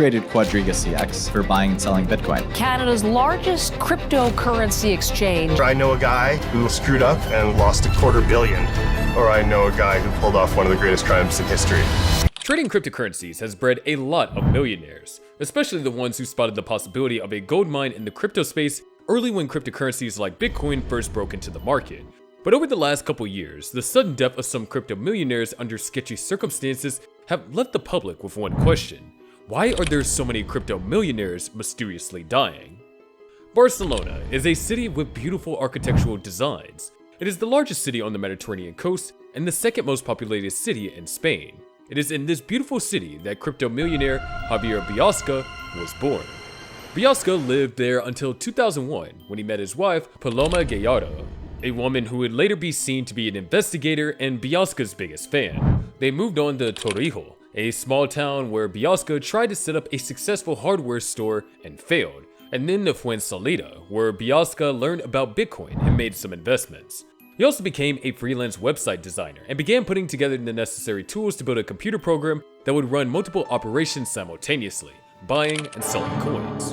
created Quadriga CX for buying and selling Bitcoin. Canada's largest cryptocurrency exchange. I know a guy who screwed up and lost $250 million. Or I know a guy who pulled off one of the greatest crimes in history. Trading cryptocurrencies has bred a lot of millionaires, especially the ones who spotted the possibility of a gold mine in the crypto space early when cryptocurrencies like Bitcoin first broke into the market. But over the last couple years, the sudden death of some crypto millionaires under sketchy circumstances have left the public with one question: why are there so many crypto millionaires mysteriously dying? Barcelona is a city with beautiful architectural designs. It is the largest city on the Mediterranean coast and the second most populated city in Spain. It is in this beautiful city that crypto millionaire Javier Bosa was born. Bosa lived there until 2001 when he met his wife Paloma Gallardo, a woman who would later be seen to be an investigator and Bosa's biggest fan. They moved on to Torrijos, a small town where Bosa tried to set up a successful hardware store and failed, and then to Fuensalida, where Bosa learned about Bitcoin and made some investments. He also became a freelance website designer and began putting together the necessary tools to build a computer program that would run multiple operations simultaneously, buying and selling coins.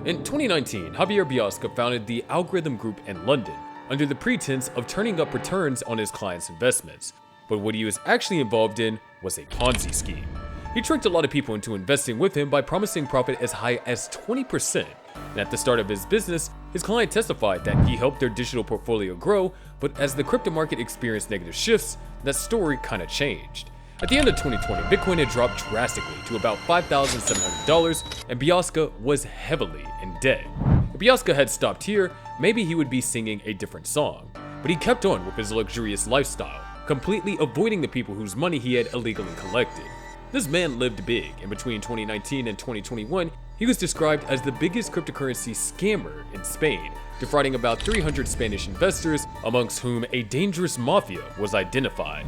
In 2019, Javier Bosa founded the Algorithm Group in London under the pretense of turning up returns on his clients' investments. But what he was actually involved in was a Ponzi scheme. He tricked a lot of people into investing with him by promising profit as high as 20%. And at the start of his business, his client testified that he helped their digital portfolio grow, but as the crypto market experienced negative shifts, that story kinda changed. At the end of 2020, Bitcoin had dropped drastically to about $5,700, and Bosa was heavily in debt. If Bosa had stopped here, maybe he would be singing a different song. But he kept on with his luxurious lifestyle, completely avoiding the people whose money he had illegally collected. This man lived big, and between 2019 and 2021, he was described as the biggest cryptocurrency scammer in Spain, defrauding about 300 Spanish investors, amongst whom a dangerous mafia was identified.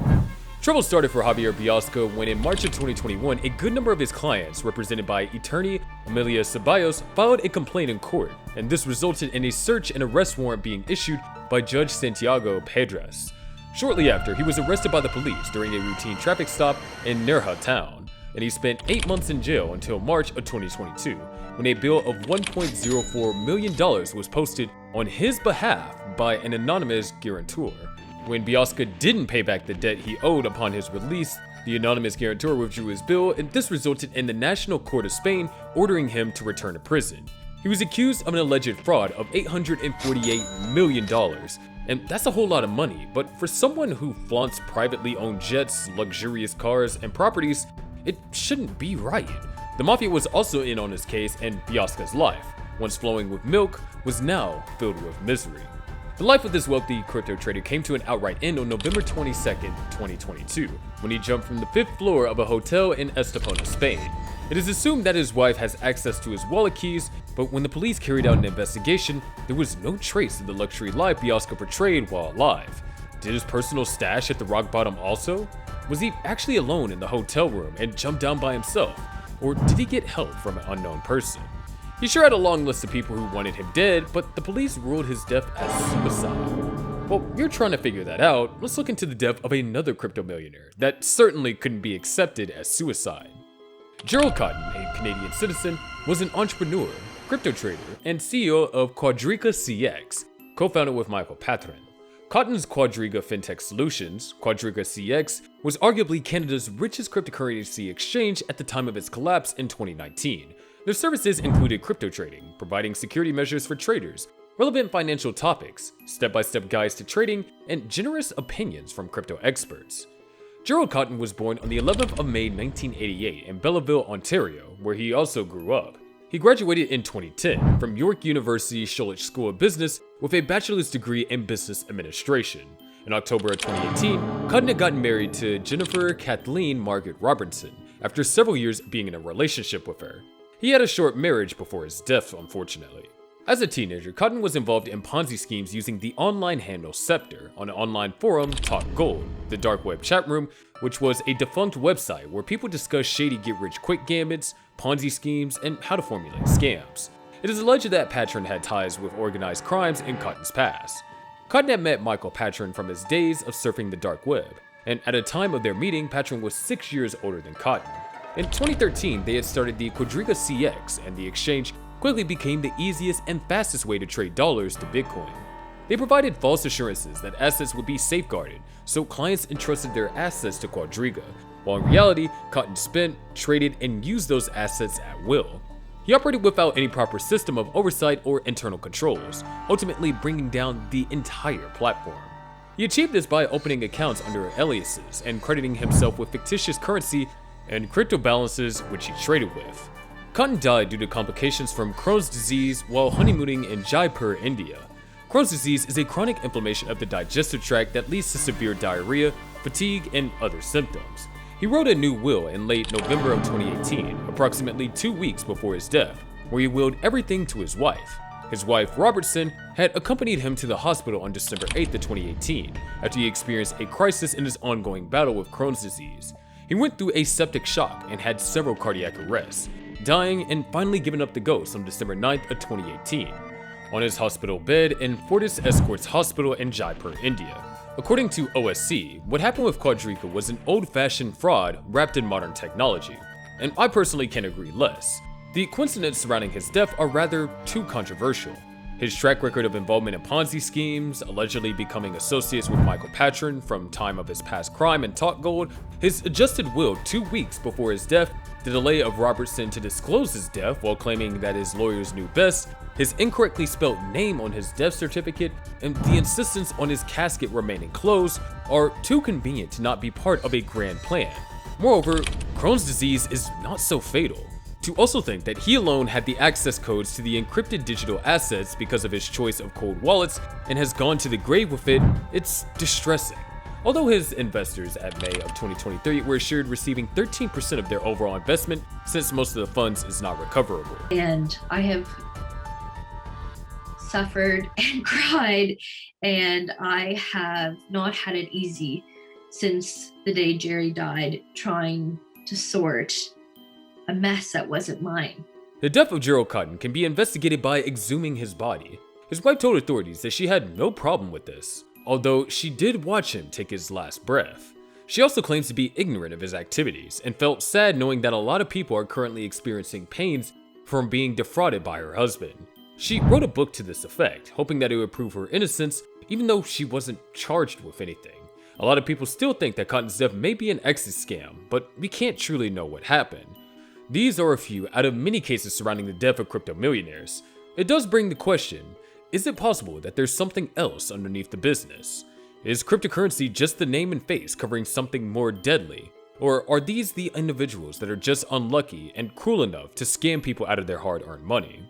Trouble started for Javier Bosa when in March of 2021, a good number of his clients, represented by attorney Emilia Ceballos, filed a complaint in court, and this resulted in a search and arrest warrant being issued by Judge Santiago Pedras. Shortly after, he was arrested by the police during a routine traffic stop in Nerja town, and he spent 8 months in jail until March of 2022, when a bill of $1.04 million was posted on his behalf by an anonymous guarantor. When Bosa didn't pay back the debt he owed upon his release, the anonymous guarantor withdrew his bill, and this resulted in the National Court of Spain ordering him to return to prison. He was accused of an alleged fraud of $848 million, and that's a whole lot of money, but for someone who flaunts privately owned jets, luxurious cars, and properties, it shouldn't be right. The mafia was also in on his case, and Bosa's life, once flowing with milk, was now filled with misery. The life of this wealthy crypto trader came to an outright end on November 22nd, 2022, when he jumped from the 5th floor of a hotel in Estepona, Spain. It is assumed that his wife has access to his wallet keys, but when the police carried out an investigation, there was no trace of the luxury life Bosa portrayed while alive. Did his personal stash hit the rock bottom also? Was he actually alone in the hotel room and jumped down by himself? Or did he get help from an unknown person? He sure had a long list of people who wanted him dead, but the police ruled his death as suicide. While you're trying to figure that out, let's look into the death of another crypto millionaire that certainly couldn't be accepted as suicide. Gerald Cotten, a Canadian citizen, was an entrepreneur, crypto trader, and CEO of Quadriga CX, co-founded with Michael Patron. Cotten's Quadriga FinTech Solutions, Quadriga CX, was arguably Canada's richest cryptocurrency exchange at the time of its collapse in 2019. Their services included crypto trading, providing security measures for traders, relevant financial topics, step-by-step guides to trading, and generous opinions from crypto experts. Gerald Cotten was born on the 11th of May 1988 in Belleville, Ontario, where he also grew up. He graduated in 2010 from York University Shoreditch School of Business with a bachelor's degree in business administration. In October of 2018, Cotten had gotten married to Jennifer Kathleen Margaret Robertson after several years being in a relationship with her. He had a short marriage before his death, unfortunately. As a teenager, Cotten was involved in Ponzi schemes using the online handle Scepter on an online forum, Talk Gold, the dark web chat room, which was a defunct website where people discussed shady get-rich-quick gambits, Ponzi schemes, and how to formulate scams. It is alleged that Patron had ties with organized crimes in Cotten's past. Cotten had met Michael Patron from his days of surfing the dark web, and at a time of their meeting, Patron was 6 years older than Cotten. In 2013, they had started the Quadriga CX, and the exchange quickly became the easiest and fastest way to trade dollars to Bitcoin. They provided false assurances that assets would be safeguarded, so clients entrusted their assets to Quadriga, while in reality, Cotten spent, traded, and used those assets at will. He operated without any proper system of oversight or internal controls, ultimately bringing down the entire platform. He achieved this by opening accounts under aliases and crediting himself with fictitious currency and crypto balances which he traded with. Cotten died due to complications from Crohn's disease while honeymooning in Jaipur, India. Crohn's disease is a chronic inflammation of the digestive tract that leads to severe diarrhea, fatigue, and other symptoms. He wrote a new will in late November of 2018, approximately 2 weeks before his death, where he willed everything to his wife. His wife, Robertson, had accompanied him to the hospital on December 8th of 2018, after he experienced a crisis in his ongoing battle with Crohn's disease. He went through a septic shock and had several cardiac arrests, dying and finally giving up the ghost on December 9th of 2018, on his hospital bed in Fortis Escorts Hospital in Jaipur, India. According to OSC, what happened with Quadriga was an old-fashioned fraud wrapped in modern technology, and I personally can't agree less. The coincidences surrounding his death are rather too controversial. His track record of involvement in Ponzi schemes, allegedly becoming associates with Michael Patron from time of his past crime and Talk Gold, his adjusted will 2 weeks before his death, the delay of Robertson to disclose his death while claiming that his lawyers knew best, his incorrectly spelled name on his death certificate, and the insistence on his casket remaining closed are too convenient to not be part of a grand plan. Moreover, Crohn's disease is not so fatal. To also think that he alone had the access codes to the encrypted digital assets because of his choice of cold wallets and has gone to the grave with it, it's distressing. Although his investors at May of 2023 were assured receiving 13% of their overall investment, since most of the funds is not recoverable. And I have suffered and cried, and I have not had it easy since the day Jerry died, trying to sort a mess that wasn't mine. The death of Gerald Cotten can be investigated by exhuming his body. His wife told authorities that she had no problem with this, although she did watch him take his last breath. She also claims to be ignorant of his activities and felt sad knowing that a lot of people are currently experiencing pains from being defrauded by her husband. She wrote a book to this effect, hoping that it would prove her innocence even though she wasn't charged with anything. A lot of people still think that Cotten's death may be an exit scam, but we can't truly know what happened. These are a few out of many cases surrounding the death of crypto millionaires. It does bring the question, is it possible that there's something else underneath the business? Is cryptocurrency just the name and face covering something more deadly? Or are these the individuals that are just unlucky and cruel enough to scam people out of their hard-earned money?